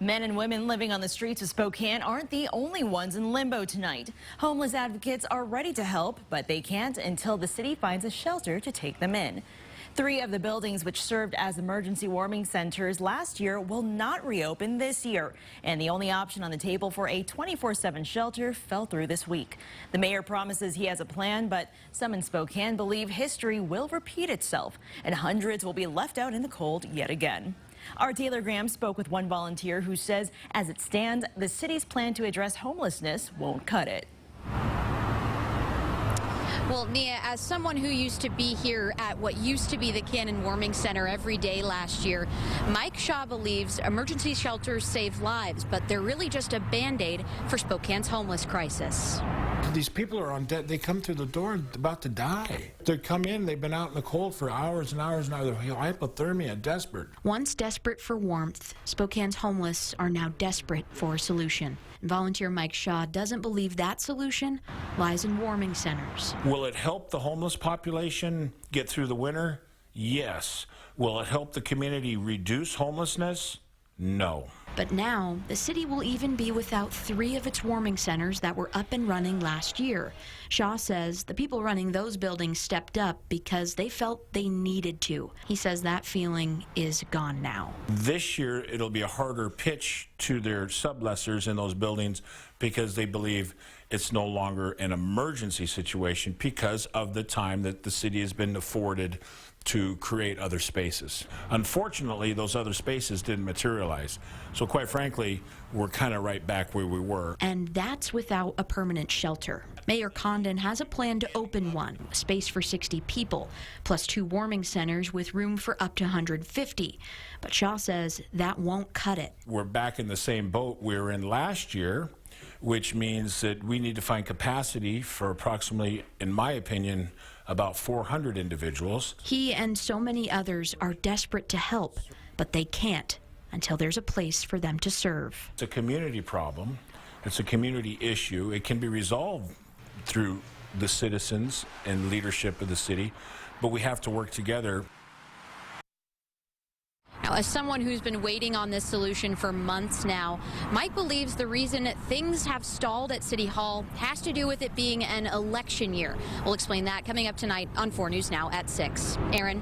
Men and women living on the streets of Spokane aren't the only ones in limbo tonight. Homeless advocates are ready to help, but they can't until the city finds a shelter to take them in. 3 of the buildings which served as emergency warming centers last year will not reopen this year. And the only option on the table for a 24/7 shelter fell through this week. The mayor promises he has a plan, but some in Spokane believe history will repeat itself and hundreds will be left out in the cold yet again. Our Taylor Graham spoke with one volunteer who says, as it stands, the city's plan to address homelessness won't cut it. Well, Nia, as someone who used to be here at what used to be the Cannon Warming Center every day last year, Mike Shaw believes emergency shelters save lives, but they're really just a Band-Aid for Spokane's homeless crisis. These people are on debt. They come through the door about to die. They come in, they've been out in the cold for hours and hours now. They're hypothermia, desperate. Once desperate for warmth, Spokane's homeless are now desperate for a solution. Volunteer Mike Shaw doesn't believe that solution lies in warming centers. Will it help the homeless population get through the winter? Yes. Will it help the community reduce homelessness? No. But now, the city will even be without 3 of its warming centers that were up and running last year. Shaw says the people running those buildings stepped up because they felt they needed to. He says that feeling is gone now. This year, it'll be a harder pitch to their sublessors in those buildings because they believe it's no longer an emergency situation because of the time that the city has been afforded to create other spaces. Unfortunately, those other spaces didn't materialize. So quite frankly, we're kind of right back where we were. And that's without a permanent shelter. Mayor Condon has a plan to open one, a space for 60 people, plus 2 warming centers with room for up to 150. But Shaw says that won't cut it. We're back in the same boat we were in last year, which means that we need to find capacity for approximately, in my opinion, about 400 individuals. He and so many others are desperate to help, but they can't until there's a place for them to serve. It's a community problem. It's a community issue. It can be resolved through the citizens and leadership of the city, but we have to work together. Now, as someone who's been waiting on this solution for months now, Mike believes the reason things have stalled at City Hall has to do with it being an election year. We'll explain that coming up tonight on 4 News Now at 6. Aaron.